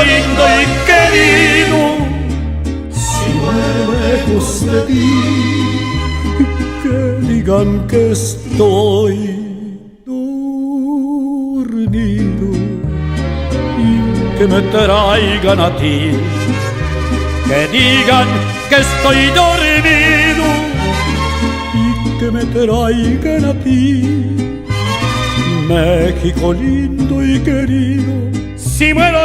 lindo y querido, si muero lejos de ti, que digan que estoy dormido y que me traigan a ti, que digan que estoy dormido y que me traigan a ti, México lindo y querido. Si muero